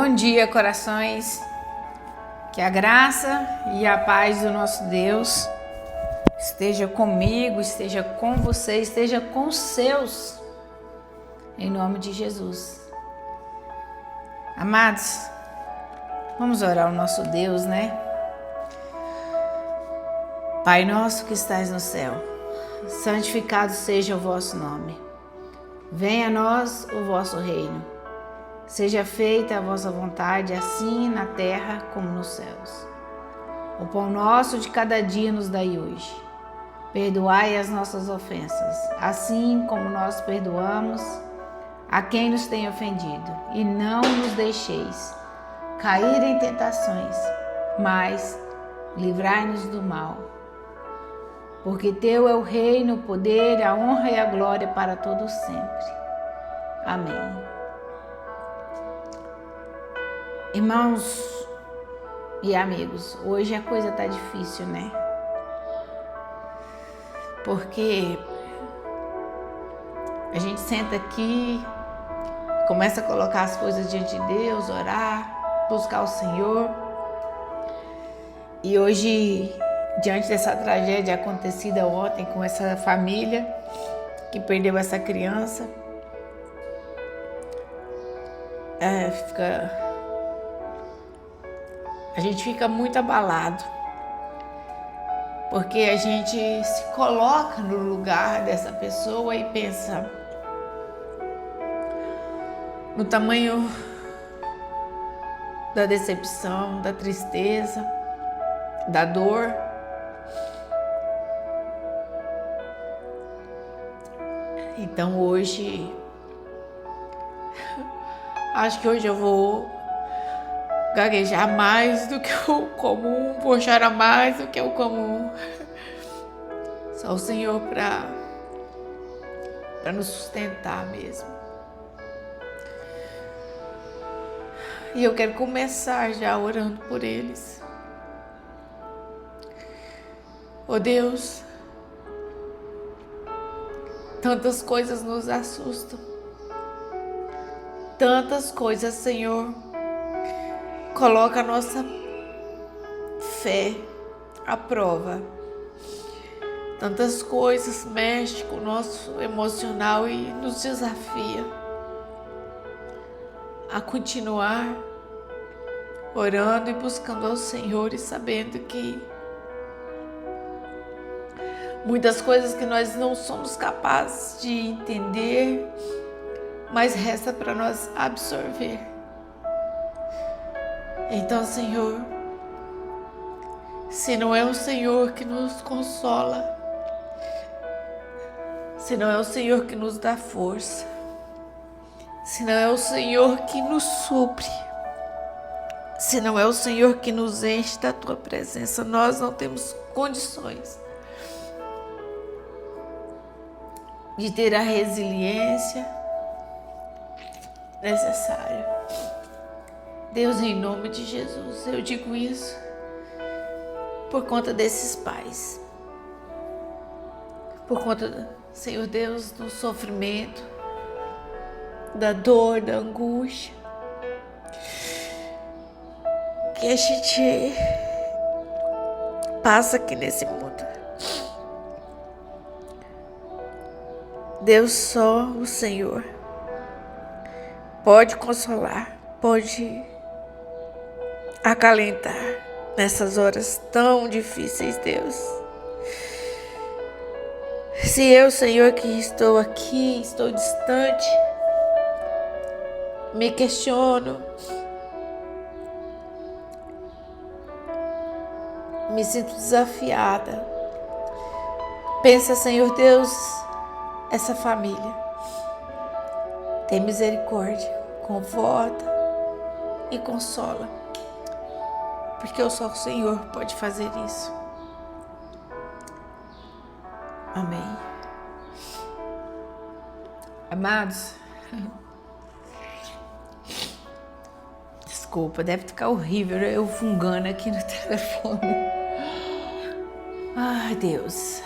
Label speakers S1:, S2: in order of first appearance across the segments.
S1: Bom dia, corações. Que a graça e a paz do nosso Deus esteja comigo, esteja com você, esteja com os seus, em nome de Jesus. Amados, vamos orar ao nosso Deus, né? Pai nosso que estás no céu, santificado seja o vosso nome. Venha a nós o vosso reino. Seja feita a vossa vontade, assim na terra como nos céus. O pão nosso de cada dia nos dai hoje. Perdoai as nossas ofensas, assim como nós perdoamos a quem nos tem ofendido. E não nos deixeis cair em tentações, mas livrai-nos do mal. Porque teu é o reino, o poder, a honra e a glória para todos sempre. Amém. Irmãos e amigos, hoje a coisa tá difícil, né? Porque a gente senta aqui, começa a colocar as coisas diante de Deus, orar, buscar o Senhor. E hoje, diante dessa tragédia acontecida ontem com essa família que perdeu essa criança, a gente fica muito abalado, porque a gente se coloca no lugar dessa pessoa e pensa no tamanho da decepção, da tristeza, da dor. Então hoje, acho que hoje eu vou gaguejar mais do que o comum, vou chorar mais do que o comum. Só o Senhor para nos sustentar mesmo. E eu quero começar já orando por eles. Oh Deus, tantas coisas nos assustam. Tantas coisas, Senhor, coloca a nossa fé à prova. Tantas coisas mexem com o nosso emocional e nos desafia a continuar orando e buscando ao Senhor e sabendo que muitas coisas que nós não somos capazes de entender, mas resta para nós absorver. Então, Senhor, se não é o Senhor que nos consola, se não é o Senhor que nos dá força, se não é o Senhor que nos supre, se não é o Senhor que nos enche da Tua presença, nós não temos condições de ter a resiliência necessária. Deus, em nome de Jesus, eu digo isso por conta desses pais, por conta, Senhor Deus, do sofrimento, da dor, da angústia que a gente passa aqui nesse mundo. Deus, só o Senhor pode consolar, pode acalentar nessas horas tão difíceis, Deus. Se eu, Senhor, que estou aqui, estou distante, me questiono, me sinto desafiada. Pensa, Senhor Deus, essa família. Tem misericórdia, conforta e consola, porque só o Senhor pode fazer isso. Amém. Amados, desculpa, deve ficar horrível eu fungando aqui no telefone. Ai, Deus.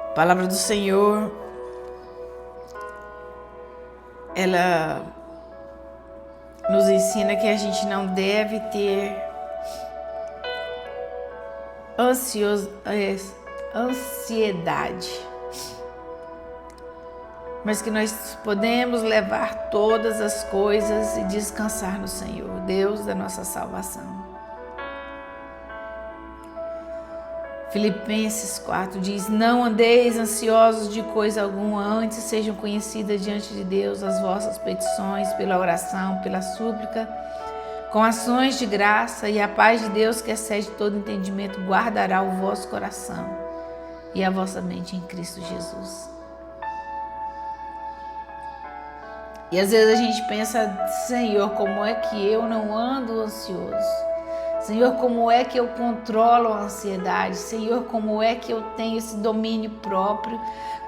S1: A palavra do Senhor ela nos ensina que a gente não deve ter ansiedade, mas que nós podemos levar todas as coisas e descansar no Senhor, Deus da nossa salvação. Filipenses 4 diz: não andeis ansiosos de coisa alguma, antes sejam conhecidas diante de Deus as vossas petições pela oração, pela súplica, com ações de graça, e a paz de Deus, que excede todo entendimento, guardará o vosso coração e a vossa mente em Cristo Jesus. E às vezes a gente pensa: Senhor, como é que eu não ando ansioso? Senhor, como é que eu controlo a ansiedade? Senhor, como é que eu tenho esse domínio próprio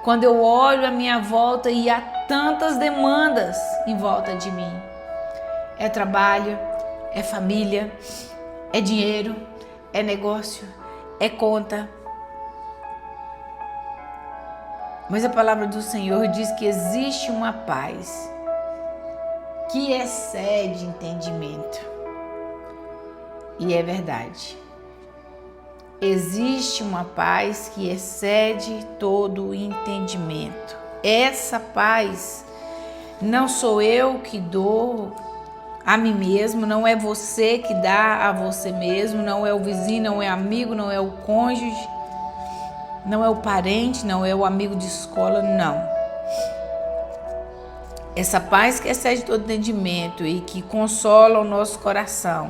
S1: quando eu olho à minha volta e há tantas demandas em volta de mim? É trabalho, é família, é dinheiro, é negócio, é conta. Mas a palavra do Senhor diz que existe uma paz que excede entendimento. E é verdade. Existe uma paz que excede todo o entendimento. Essa paz não sou eu que dou a mim mesmo, não é você que dá a você mesmo, não é o vizinho, não é amigo, não é o cônjuge, não é o parente, não é o amigo de escola, não. Essa paz que excede todo entendimento e que consola o nosso coração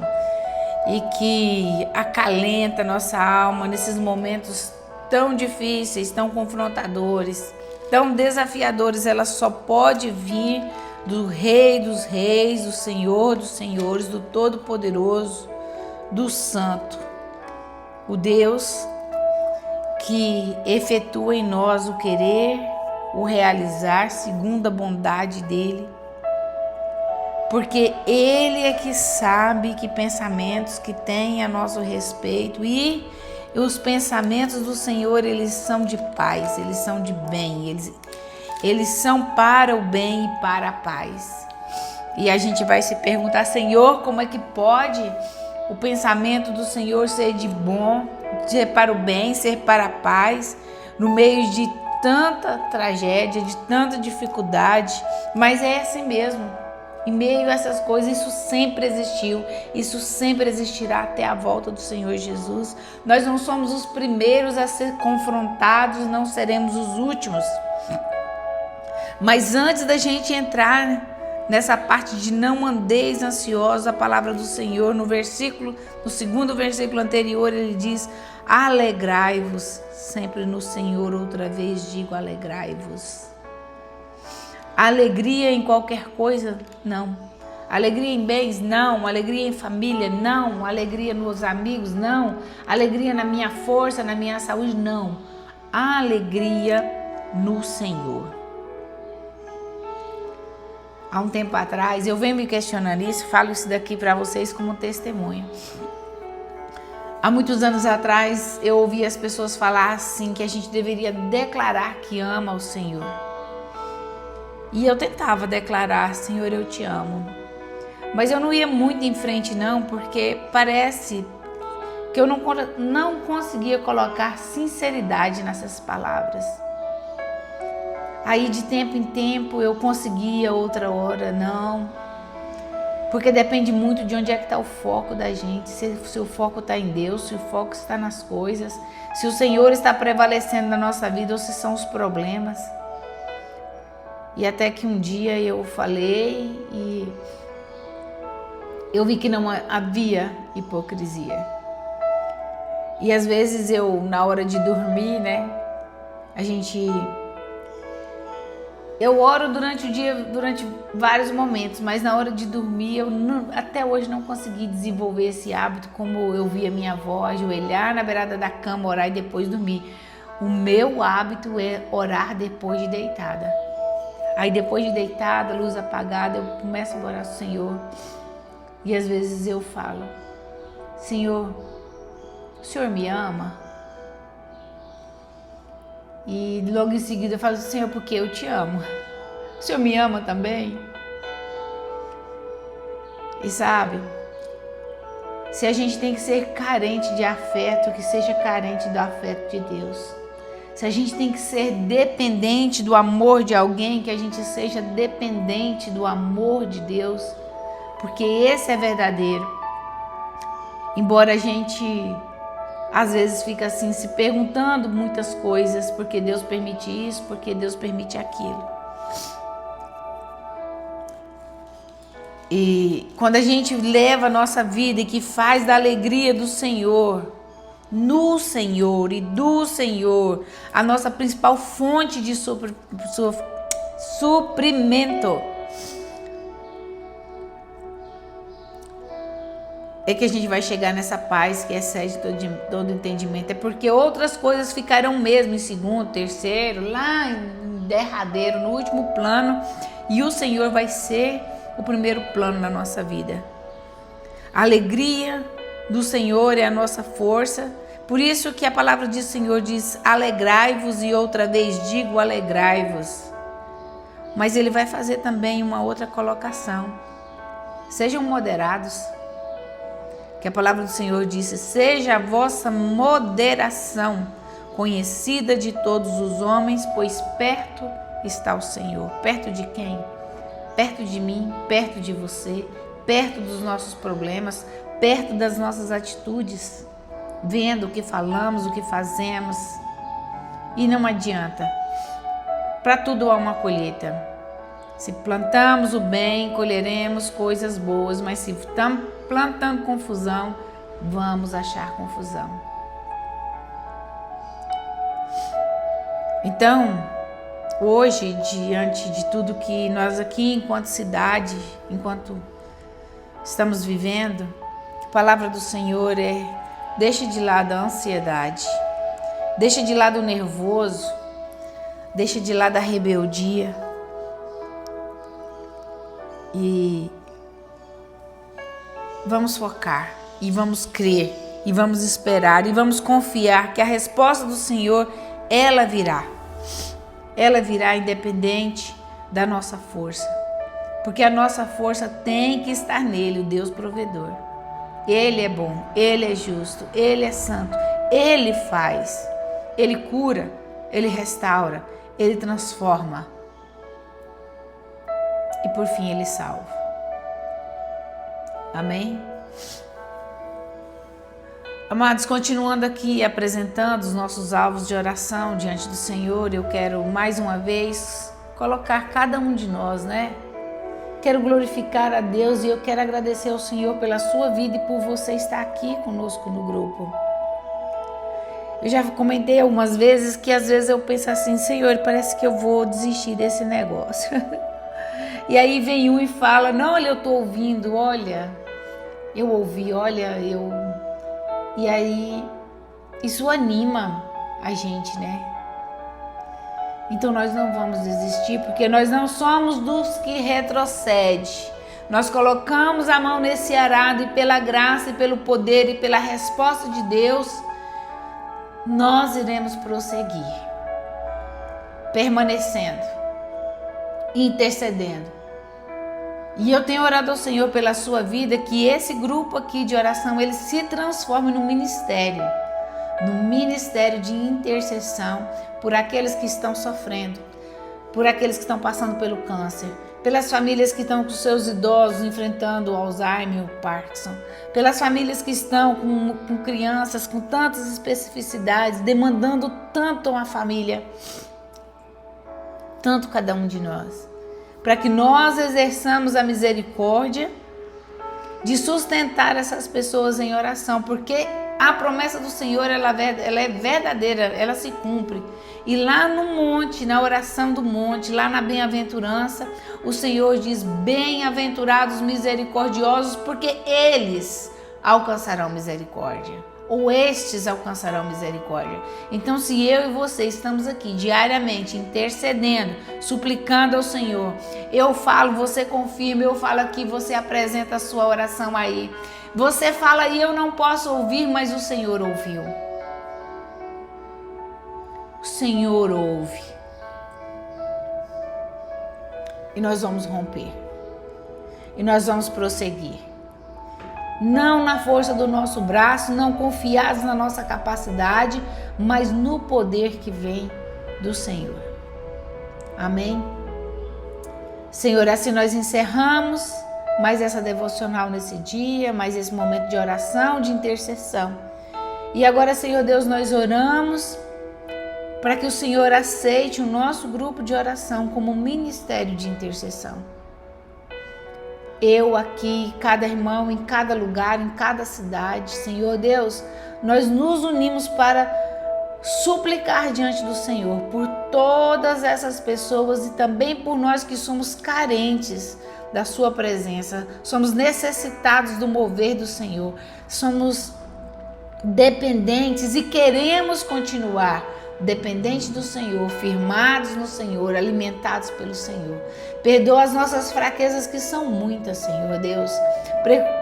S1: e que acalenta nossa alma nesses momentos tão difíceis, tão confrontadores, tão desafiadores, ela só pode vir do Rei dos Reis, do Senhor dos Senhores, do Todo-Poderoso, do Santo, o Deus que efetua em nós o querer, o realizar segundo a bondade dele. Porque Ele é que sabe que pensamentos que tem a nosso respeito, e os pensamentos do Senhor, eles são de paz, eles são de bem, eles são para o bem e para a paz. E a gente vai se perguntar: Senhor, como é que pode o pensamento do Senhor ser de bom, ser para o bem, ser para a paz, no meio de tanta tragédia, de tanta dificuldade? Mas é assim mesmo. Em meio a essas coisas, isso sempre existiu, isso sempre existirá até a volta do Senhor Jesus. Nós não somos os primeiros a ser confrontados, não seremos os últimos. Mas antes da gente entrar nessa parte de não andeis ansiosos, a palavra do Senhor no segundo versículo anterior, ele diz: alegrai-vos sempre no Senhor. Outra vez digo, alegrai-vos. Alegria em qualquer coisa? Não. Alegria em bens? Não. Alegria em família? Não. Alegria nos amigos? Não. Alegria na minha força, na minha saúde? Não. Alegria no Senhor. Há um tempo atrás, eu venho me questionando isso, falo isso daqui para vocês como testemunho. Há muitos anos atrás, eu ouvi as pessoas falar assim, que a gente deveria declarar que ama o Senhor. E eu tentava declarar: Senhor, eu te amo. Mas eu não ia muito em frente não, porque parece que eu não conseguia colocar sinceridade nessas palavras. Aí de tempo em tempo eu conseguia, outra hora não. Porque depende muito de onde é que está o foco da gente. Se o foco está em Deus, se o foco está nas coisas, se o Senhor está prevalecendo na nossa vida ou se são os problemas. E até que um dia eu falei e eu vi que não havia hipocrisia. E às vezes eu, na hora de dormir, eu oro durante o dia, durante vários momentos, mas na hora de dormir até hoje não consegui desenvolver esse hábito, como eu via minha avó ajoelhar na beirada da cama, orar e depois dormir. O meu hábito é orar depois de deitada. Aí depois de deitada, luz apagada, eu começo a orar ao Senhor. E às vezes eu falo: Senhor, o Senhor me ama? E logo em seguida eu falo: Senhor, porque eu te amo. O Senhor me ama também? E sabe, se a gente tem que ser carente de afeto, que seja carente do afeto de Deus. Se a gente tem que ser dependente do amor de alguém, que a gente seja dependente do amor de Deus, porque esse é verdadeiro. Embora a gente às vezes fica assim se perguntando muitas coisas, porque Deus permite isso, porque Deus permite aquilo. E quando a gente leva a nossa vida e que faz da alegria do Senhor, no Senhor e do Senhor, a nossa principal fonte de suprimento, é que a gente vai chegar nessa paz que excede todo entendimento. É porque outras coisas ficarão mesmo em segundo, terceiro, lá em derradeiro, no último plano, e o Senhor vai ser o primeiro plano na nossa vida. A alegria do Senhor é a nossa força. Por isso que a palavra do Senhor diz: alegrai-vos, e outra vez digo alegrai-vos. Mas Ele vai fazer também uma outra colocação: sejam moderados, que a palavra do Senhor disse: seja a vossa moderação conhecida de todos os homens, pois perto está o Senhor. Perto de quem? Perto de mim, perto de você, perto dos nossos problemas, perto das nossas atitudes, vendo o que falamos, o que fazemos. E não adianta. Para tudo há uma colheita. Se plantamos o bem, colheremos coisas boas, mas se estamos plantando confusão, vamos achar confusão. Então, hoje, diante de tudo que nós aqui, enquanto cidade, enquanto estamos vivendo, a palavra do Senhor é: deixe de lado a ansiedade, deixe de lado o nervoso, deixe de lado a rebeldia e vamos focar, e vamos crer, e vamos esperar, e vamos confiar que a resposta do Senhor, ela virá. Ela virá independente da nossa força, porque a nossa força tem que estar nele, o Deus provedor. Ele é bom, Ele é justo, Ele é santo, Ele faz, Ele cura, Ele restaura, Ele transforma e por fim Ele salva. Amém? Amados, continuando aqui apresentando os nossos alvos de oração diante do Senhor, eu quero mais uma vez colocar cada um de nós, né? Quero glorificar a Deus e eu quero agradecer ao Senhor pela sua vida e por você estar aqui conosco no grupo. Eu já comentei algumas vezes que às vezes eu penso assim: Senhor, parece que eu vou desistir desse negócio. E aí vem um e fala: não, olha, eu estou ouvindo, olha, eu ouvi, olha, eu... E aí, isso anima a gente, né? Então nós não vamos desistir, porque nós não somos dos que retrocedem. Nós colocamos a mão nesse arado e pela graça e pelo poder e pela resposta de Deus, nós iremos prosseguir, permanecendo, intercedendo. E eu tenho orado ao Senhor pela sua vida, que esse grupo aqui de oração, ele se transforme no ministério de intercessão por aqueles que estão sofrendo, por aqueles que estão passando pelo câncer, pelas famílias que estão com seus idosos enfrentando o Alzheimer, o Parkinson, pelas famílias que estão com crianças com tantas especificidades, demandando tanto uma família, tanto cada um de nós, para que nós exerçamos a misericórdia de sustentar essas pessoas em oração, porque a promessa do Senhor, ela é verdadeira, ela se cumpre. E lá no monte, na oração do monte, lá na bem-aventurança, o Senhor diz: bem-aventurados misericordiosos, porque eles alcançarão misericórdia. Ou estes alcançarão misericórdia. Então, se eu e você estamos aqui diariamente intercedendo, suplicando ao Senhor, eu falo, você confirma, eu falo aqui, você apresenta a sua oração aí. Você fala aí, eu não posso ouvir, mas o Senhor ouviu. O Senhor ouve. E nós vamos romper. E nós vamos prosseguir. não na força do nosso braço, não confiados na nossa capacidade, mas no poder que vem do Senhor. Amém? Senhor, assim nós encerramos mais essa devocional nesse dia, mais esse momento de oração, de intercessão. E agora, Senhor Deus, nós oramos para que o Senhor aceite o nosso grupo de oração como um ministério de intercessão. Eu aqui, cada irmão, em cada lugar, em cada cidade, Senhor Deus, nós nos unimos para suplicar diante do Senhor por todas essas pessoas e também por nós que somos carentes da sua presença, somos necessitados do mover do Senhor, somos dependentes e queremos continuar dependentes do Senhor, firmados no Senhor, alimentados pelo Senhor. Perdoa as nossas fraquezas, que são muitas, Senhor Deus.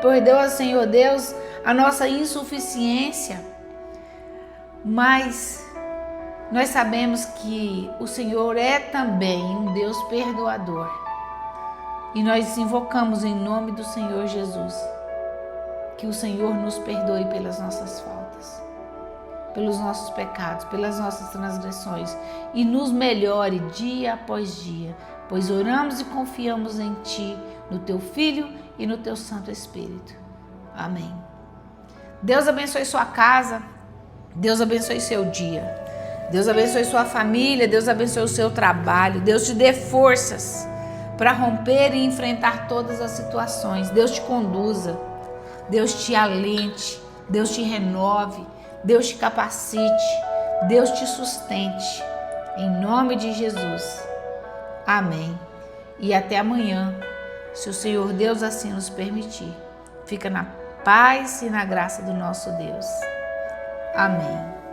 S1: Perdoa, Senhor Deus, a nossa insuficiência. Mas nós sabemos que o Senhor é também um Deus perdoador. E nós invocamos em nome do Senhor Jesus que o Senhor nos perdoe pelas nossas faltas, pelos nossos pecados, pelas nossas transgressões e nos melhore dia após dia, pois oramos e confiamos em Ti, no Teu Filho e no Teu Santo Espírito. Amém. Deus abençoe sua casa, Deus abençoe seu dia, Deus abençoe sua família, Deus abençoe o seu trabalho, Deus te dê forças para romper e enfrentar todas as situações, Deus te conduza, Deus te alente, Deus te renove, Deus te capacite, Deus te sustente, em nome de Jesus. Amém. E até amanhã, se o Senhor Deus assim nos permitir. Fica na paz e na graça do nosso Deus. Amém.